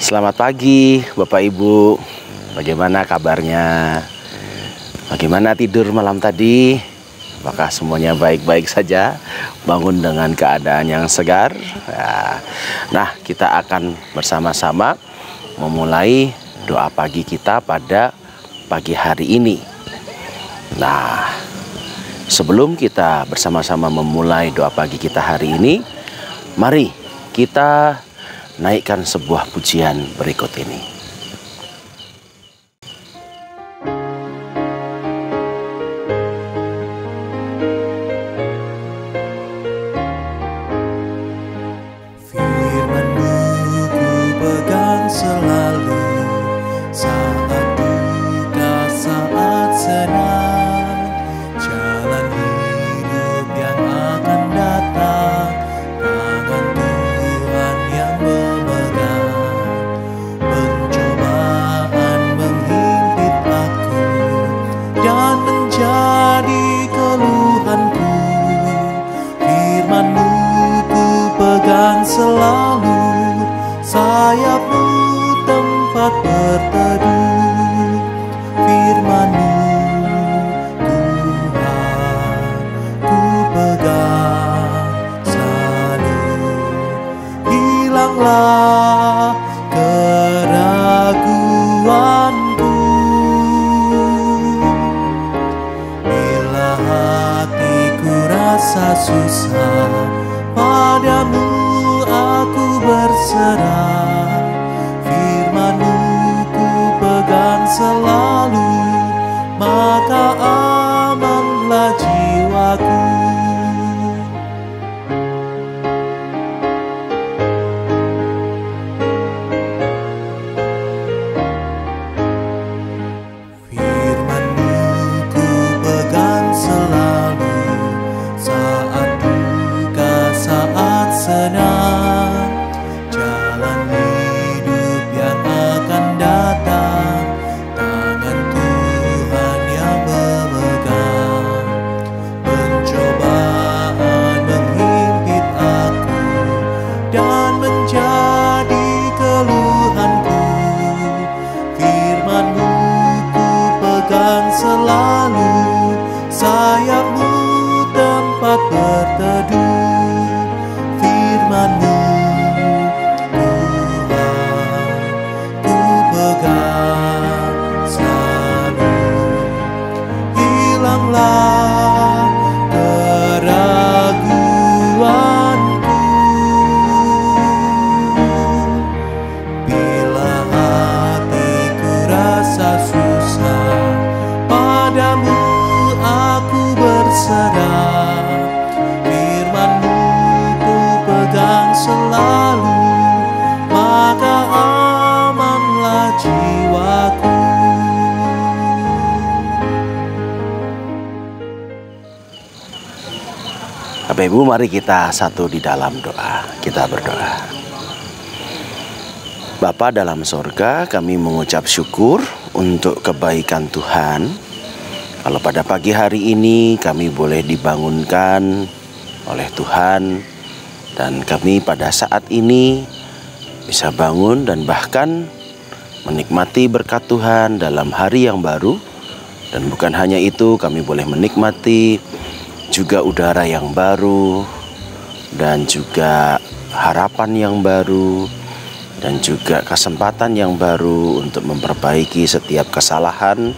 Selamat pagi Bapak Ibu. Bagaimana kabarnya? Bagaimana tidur malam tadi? Apakah semuanya baik-baik saja? Bangun dengan keadaan yang segar? Nah, kita akan bersama-sama memulai doa pagi kita pada pagi hari ini. Nah, sebelum kita bersama-sama memulai doa pagi kita hari ini, mari kita naikkan sebuah pujian berikut ini. Firman-Mu ku pegang selalu, saat duka, saat senang, jalan hidup yang akan datang, tangan Tuhan yang memegang. Pencobaan menghimpit aku dan menjadi keluhanku. Firman-Mu ku pegang selalu, sayap-Mu tempat berteduh. Firman-Mu Tuhan ku pegang selalu. Hilanglah keraguanku bila hatiku rasa susah, padamu aku berserah. Firman-Mu ku pegang selalu, maka amanlah jiwaku. Firman-Mu ku pegang selalu, saat duka, saat senang, jalan hidup yang akan datang, tangan Tuhan yang memegang. Pencobaan menghimpit aku dan menjadi keluhanku. Firman-Mu ku pegang selalu, sayap-Mu tempat berteduh. Firman-Mu Tuhan ku pegang selalu. Hilanglah keraguanku bila hatiku rasa susah, padamu aku berserah. Firman-Mu ku pegang selalu, maka amanlah jiwaku. Bapak Ibu, mari kita satu di dalam doa. Kita berdoa. Bapa dalam sorga, kami mengucap syukur untuk kebaikan Tuhan. Kalau pada pagi hari ini kami boleh dibangunkan oleh Tuhan, dan kami pada saat ini bisa bangun dan bahkan menikmati berkat Tuhan dalam hari yang baru. Dan bukan hanya itu, kami boleh menikmati juga udara yang baru, dan juga harapan yang baru, dan juga kesempatan yang baru untuk memperbaiki setiap kesalahan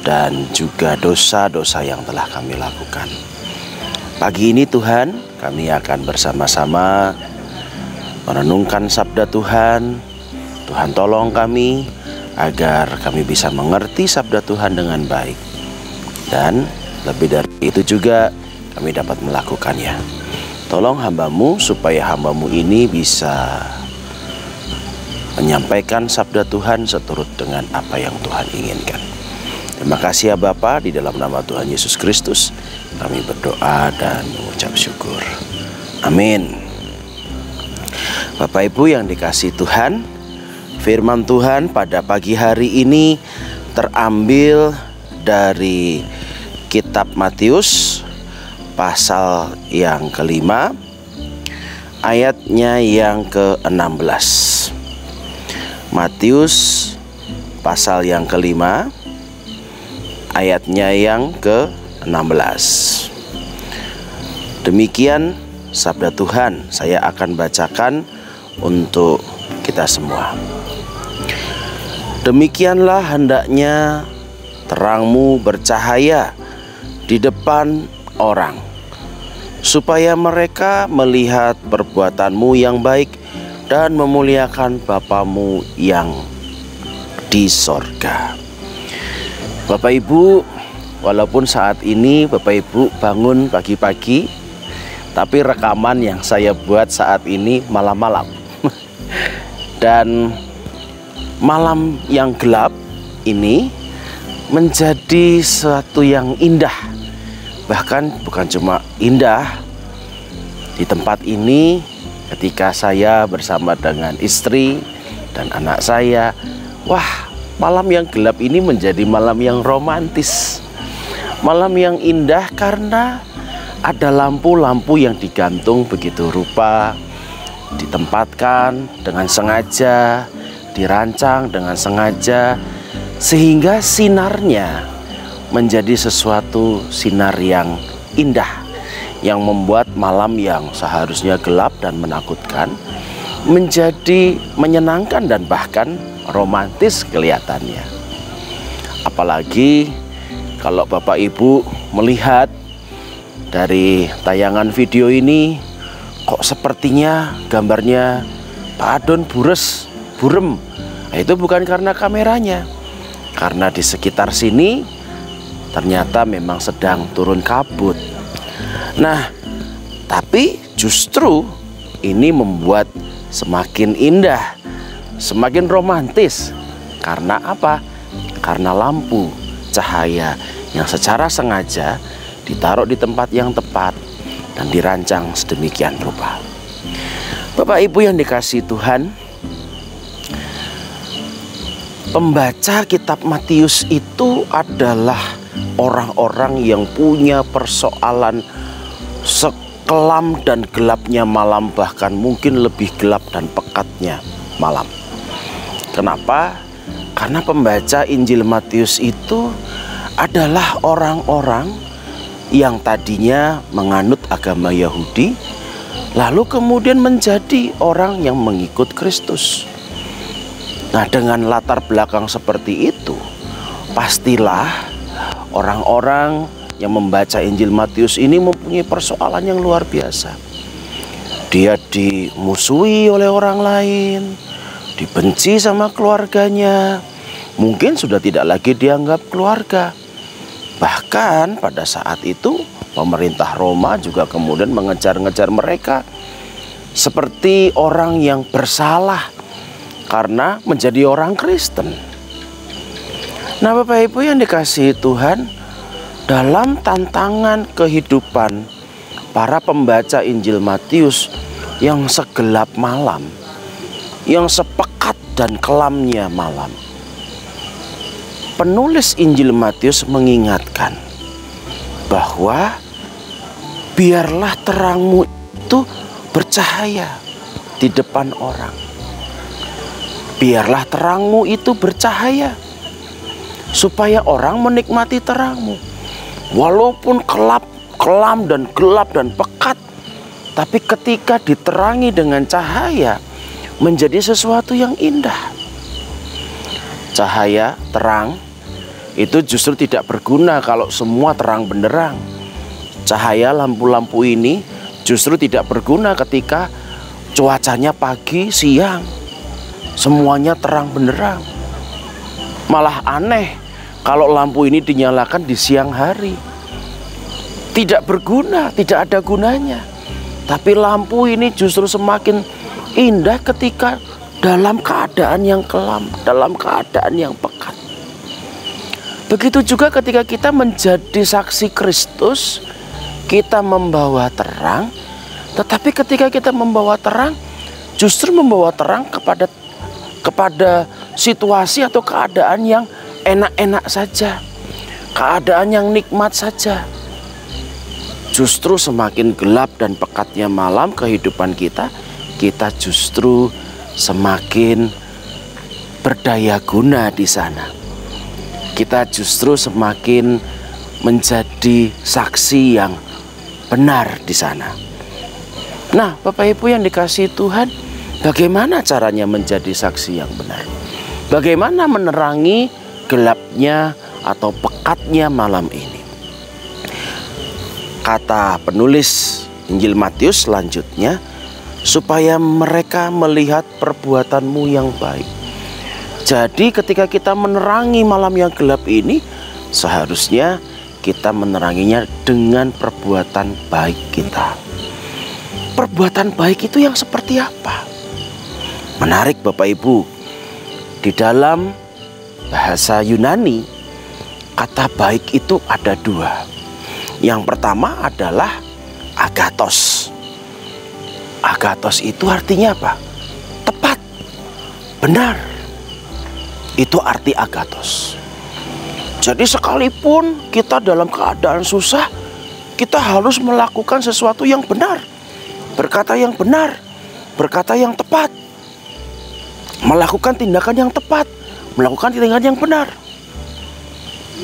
dan juga dosa-dosa yang telah kami lakukan. Pagi ini Tuhan, kami akan bersama-sama merenungkan sabda Tuhan. Tuhan tolong kami agar kami bisa mengerti sabda Tuhan dengan baik, dan lebih dari itu juga kami dapat melakukannya. Tolong hamba-Mu supaya hamba-Mu ini bisa menyampaikan sabda Tuhan seturut dengan apa yang Tuhan inginkan. Terima kasih ya Bapa, di dalam nama Tuhan Yesus Kristus kami berdoa dan mengucap syukur. Amin. Bapak Ibu yang dikasihi Tuhan, firman Tuhan pada pagi hari ini terambil dari Kitab Matius pasal yang ke-5 ayatnya yang ke-16. Matius pasal yang kelima, ayatnya yang ke-16. Demikian sabda Tuhan, saya akan bacakan untuk kita semua. Demikianlah hendaknya terangmu bercahaya di depan orang, supaya mereka melihat perbuatanmu yang baik dan memuliakan Bapamu yang di sorga. Bapak Ibu, walaupun saat ini Bapak Ibu bangun pagi-pagi, tapi rekaman yang saya buat saat ini malam-malam. Dan malam yang gelap ini menjadi sesuatu yang indah. Bahkan bukan cuma indah, di tempat ini ketika saya bersama dengan istri dan anak saya, wah, malam yang gelap ini menjadi malam yang romantis, malam yang indah karena ada lampu-lampu yang digantung begitu rupa, ditempatkan dengan sengaja, dirancang dengan sengaja, sehingga sinarnya menjadi sesuatu sinar yang indah, yang membuat malam yang seharusnya gelap dan menakutkan menjadi menyenangkan dan bahkan romantis kelihatannya. Apalagi kalau Bapak Ibu melihat dari tayangan video ini, kok sepertinya gambarnya Pak Adon burem. Nah, itu bukan karena kameranya, karena di sekitar sini ternyata memang sedang turun kabut. Nah, tapi justru ini membuat semakin indah, semakin romantis. Karena apa? Karena lampu cahaya yang secara sengaja ditaruh di tempat yang tepat dan dirancang sedemikian rupa. Bapak Ibu yang dikasihi Tuhan, pembaca kitab Matius itu adalah orang-orang yang punya persoalan sekelam dan gelapnya malam, bahkan mungkin lebih gelap dan pekatnya malam. Kenapa? Karena pembaca Injil Matius itu adalah orang-orang yang tadinya menganut agama Yahudi, lalu kemudian menjadi orang yang mengikut Kristus. Nah, dengan latar belakang seperti itu, pastilah orang-orang yang membaca Injil Matius ini mempunyai persoalan yang luar biasa. Dia dimusuhi oleh orang lain, dibenci sama keluarganya, mungkin sudah tidak lagi dianggap keluarga. Bahkan pada saat itu pemerintah Roma juga kemudian mengejar-ngejar mereka seperti orang yang bersalah karena menjadi orang Kristen. Nah, Bapak Ibu yang dikasihi Tuhan, dalam tantangan kehidupan para pembaca Injil Matius yang segelap malam, yang sepekat dan kelamnya malam, penulis Injil Matius mengingatkan bahwa biarlah terangmu itu bercahaya di depan orang. Biarlah terangmu itu bercahaya supaya orang menikmati terangmu. Walaupun kelam dan gelap dan pekat, tapi ketika diterangi dengan cahaya menjadi sesuatu yang indah. Cahaya, terang itu justru tidak berguna kalau semua terang benderang. Cahaya lampu-lampu ini justru tidak berguna ketika cuacanya pagi, siang, semuanya terang benderang. Malah aneh kalau lampu ini dinyalakan di siang hari. Tidak berguna, tidak ada gunanya. Tapi lampu ini justru semakin indah ketika dalam keadaan yang kelam, dalam keadaan yang pekat. Begitu juga ketika kita menjadi saksi Kristus, kita membawa terang. Tetapi ketika kita membawa terang, justru membawa terang kepada situasi atau keadaan yang enak-enak saja, keadaan yang nikmat saja. Justru semakin gelap dan pekatnya malam kehidupan kita, kita justru semakin berdaya guna di sana. Kita justru semakin menjadi saksi yang benar di sana. Nah, Bapak Ibu yang dikasihi Tuhan, bagaimana caranya menjadi saksi yang benar? Bagaimana menerangi gelapnya atau pekatnya malam ini? Kata penulis Injil Matius selanjutnya, supaya mereka melihat perbuatanmu yang baik. Jadi ketika kita menerangi malam yang gelap ini, seharusnya kita meneranginya dengan perbuatan baik kita. Perbuatan baik itu yang seperti apa? Menarik Bapak Ibu, di dalam bahasa Yunani, kata baik itu ada dua. Yang pertama adalah agathos. Agathos itu artinya apa? Tepat, benar. Itu arti agathos. Jadi sekalipun kita dalam keadaan susah, kita harus melakukan sesuatu yang benar, berkata yang benar, berkata yang tepat, melakukan tindakan yang tepat, melakukan tindakan yang benar.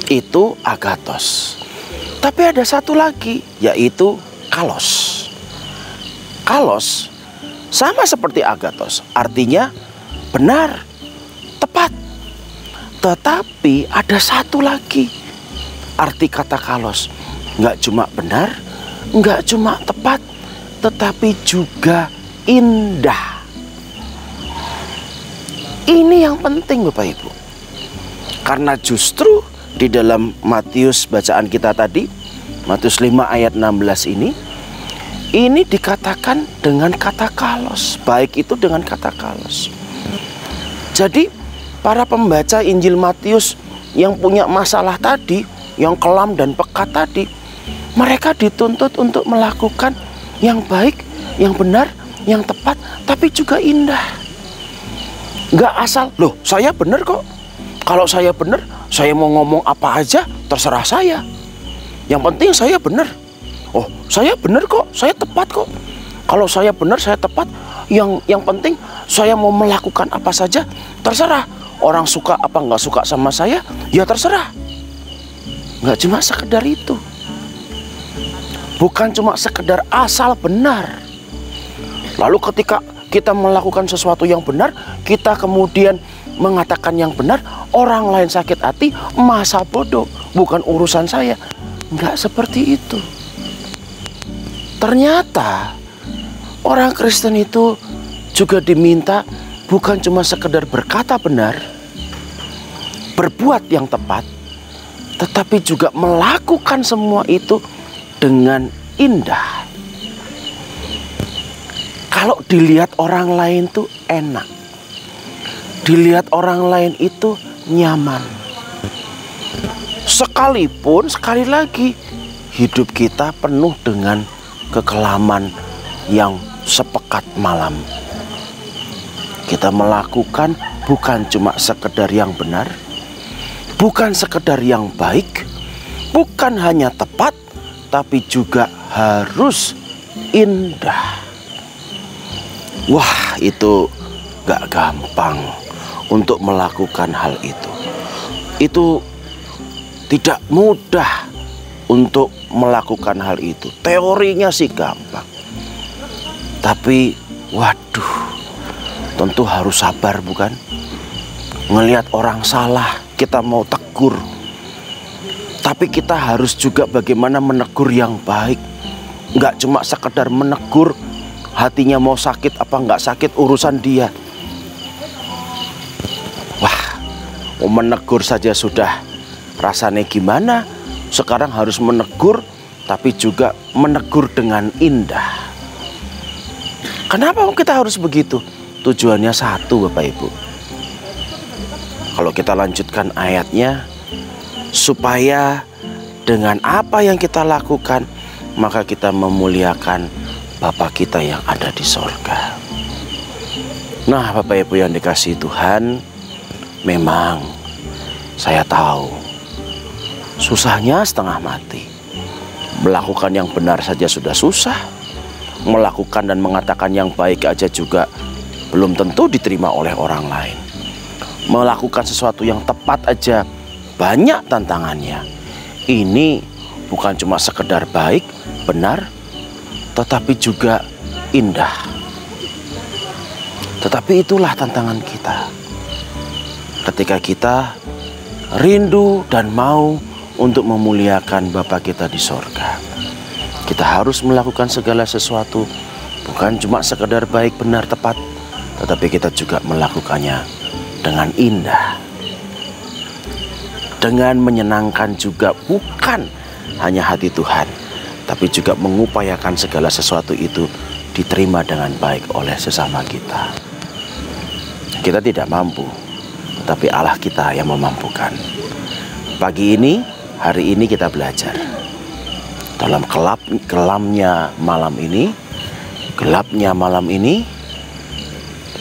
Itu agathos. Tapi ada satu lagi, yaitu kalos. Kalos sama seperti agathos, artinya benar, tepat. Tetapi ada satu lagi arti kata kalos. Nggak cuma benar, nggak cuma tepat, tetapi juga indah. Ini yang penting Bapak Ibu. Karena justru di dalam Matius bacaan kita tadi, Matius 5 ayat 16 ini dikatakan dengan kata kalos. Baik itu dengan kata kalos. Jadi para pembaca Injil Matius yang punya masalah tadi, yang kelam dan pekat tadi, mereka dituntut untuk melakukan yang baik, yang benar, yang tepat, tapi juga indah. Gak asal, loh saya benar kok. Kalau saya benar, saya mau ngomong apa aja, terserah saya. Yang penting saya benar. Oh, saya benar kok, saya tepat kok. Kalau saya benar, saya tepat. Yang penting saya mau melakukan apa saja, terserah. Orang suka apa nggak suka sama saya, ya terserah. Nggak cuma sekedar itu. Bukan cuma sekedar asal benar. Lalu ketika kita melakukan sesuatu yang benar, kita kemudian mengatakan yang benar, orang lain sakit hati, masa bodoh, bukan urusan saya. Nggak seperti itu. Ternyata orang Kristen itu juga diminta bukan cuma sekedar berkata benar, berbuat yang tepat, tetapi juga melakukan semua itu dengan indah. Kalau dilihat orang lain tuh enak, dilihat orang lain itu nyaman. Sekalipun sekali lagi hidup kita penuh dengan kekelaman yang sepekat malam. Kita melakukan bukan cuma sekedar yang benar, bukan sekedar yang baik, bukan hanya tepat, tapi juga harus indah. Wah, itu gak gampang untuk melakukan hal itu. Itu tidak mudah untuk melakukan hal itu. Teorinya sih gampang, tapi waduh, tentu harus sabar bukan? Ngelihat orang salah, kita mau tegur, tapi kita harus juga bagaimana menegur yang baik. Nggak cuma sekedar menegur, hatinya mau sakit apa nggak sakit urusan dia. Wah, mau menegur saja sudah rasanya gimana. Sekarang harus menegur, tapi juga menegur dengan indah. Kenapa kita harus begitu? Tujuannya satu Bapak Ibu. Kalau kita lanjutkan ayatnya, supaya dengan apa yang kita lakukan, maka kita memuliakan Bapa kita yang ada di sorga. Nah Bapak Ibu yang dikasihi Tuhan, memang saya tahu susahnya setengah mati. Melakukan yang benar saja sudah susah. Melakukan dan mengatakan yang baik aja juga belum tentu diterima oleh orang lain. melakukan sesuatu yang tepat aja banyak tantangannya. Ini bukan cuma sekedar baik, benar, tetapi juga indah. Tetapi itulah tantangan kita. Ketika kita rindu dan mau untuk memuliakan Bapa kita di sorga, kita harus melakukan segala sesuatu, bukan cuma sekedar baik, benar, tepat, tetapi kita juga melakukannya dengan indah, dengan menyenangkan juga, bukan hanya hati Tuhan, tapi juga mengupayakan segala sesuatu itu diterima dengan baik oleh sesama kita. Kita tidak mampu, tetapi Allah kita yang memampukan. Pagi ini, hari ini kita belajar dalam gelapnya malam ini,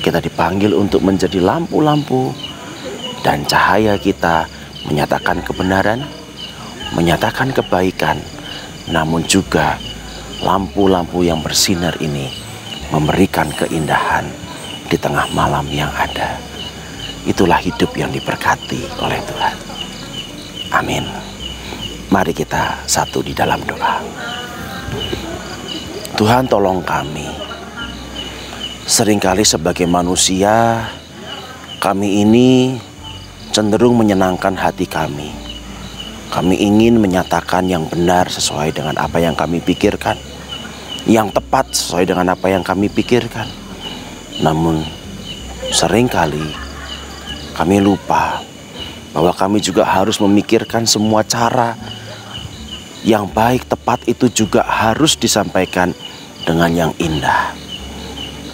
kita dipanggil untuk menjadi lampu-lampu dan cahaya kita menyatakan kebenaran, menyatakan kebaikan, namun juga lampu-lampu yang bersinar ini memberikan keindahan di tengah malam yang ada. Itulah hidup yang diberkati oleh Tuhan. Amin. Mari kita satu di dalam doa. Tuhan, tolong kami. Seringkali sebagai manusia, kami ini cenderung menyenangkan hati kami. Kami ingin menyatakan yang benar sesuai dengan apa yang kami pikirkan, yang tepat sesuai dengan apa yang kami pikirkan. Namun seringkali kami lupa bahwa kami juga harus memikirkan semua cara yang baik, tepat itu juga harus disampaikan dengan yang indah.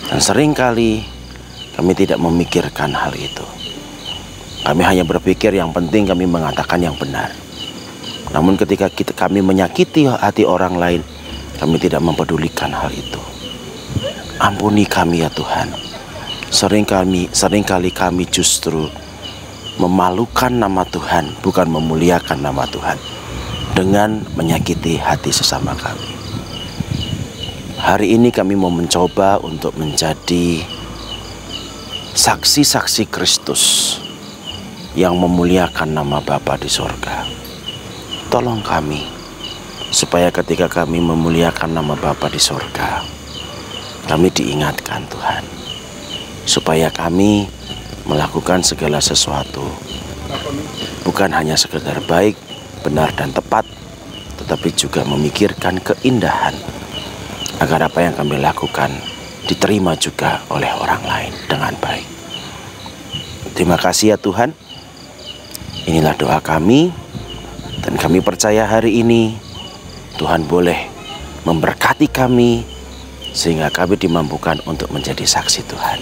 Dan seringkali kami tidak memikirkan hal itu. Kami hanya berpikir yang penting kami mengatakan yang benar. Namun ketika kami menyakiti hati orang lain, kami tidak mempedulikan hal itu. Ampuni kami ya Tuhan. Seringkali kami justru memalukan nama Tuhan, bukan memuliakan nama Tuhan, dengan menyakiti hati sesama kami. Hari ini kami mau mencoba untuk menjadi saksi-saksi Kristus yang memuliakan nama Bapa di sorga. Tolong kami, supaya ketika kami memuliakan nama Bapa di sorga, kami diingatkan Tuhan, supaya kami melakukan segala sesuatu bukan hanya sekedar baik, benar dan tepat, tetapi juga memikirkan keindahan, agar apa yang kami lakukan diterima juga oleh orang lain dengan baik. Terima kasih ya Tuhan. Inilah doa kami, dan kami percaya hari ini Tuhan boleh memberkati kami, sehingga kami dimampukan untuk menjadi saksi Tuhan.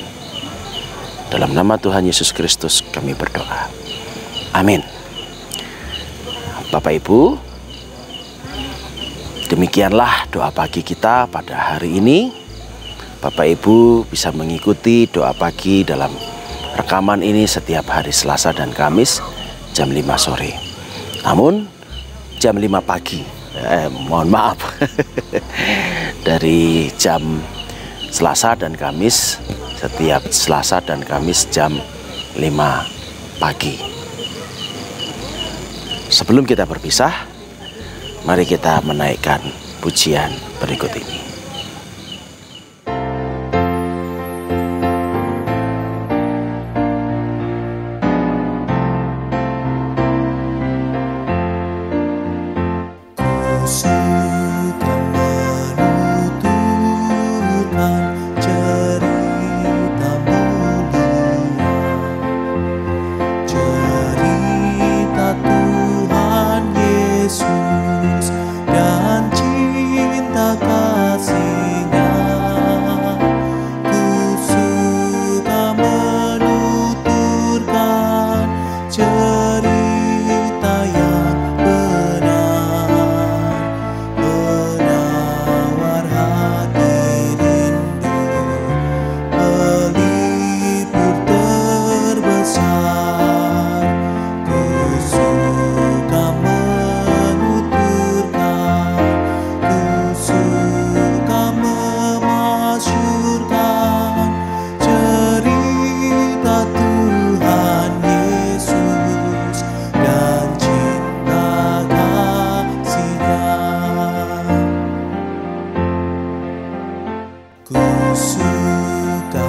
Dalam nama Tuhan Yesus Kristus kami berdoa. Amin. Bapak Ibu, demikianlah doa pagi kita pada hari ini. Bapak Ibu bisa mengikuti doa pagi dalam rekaman ini setiap hari Selasa dan Kamis jam 5 sore. Namun jam 5 pagi, mohon maaf, dari jam Selasa dan Kamis, setiap Selasa dan Kamis jam 5 pagi. Sebelum kita berpisah, mari kita menaikkan pujian berikut ini. Dan cinta kasih Ku suka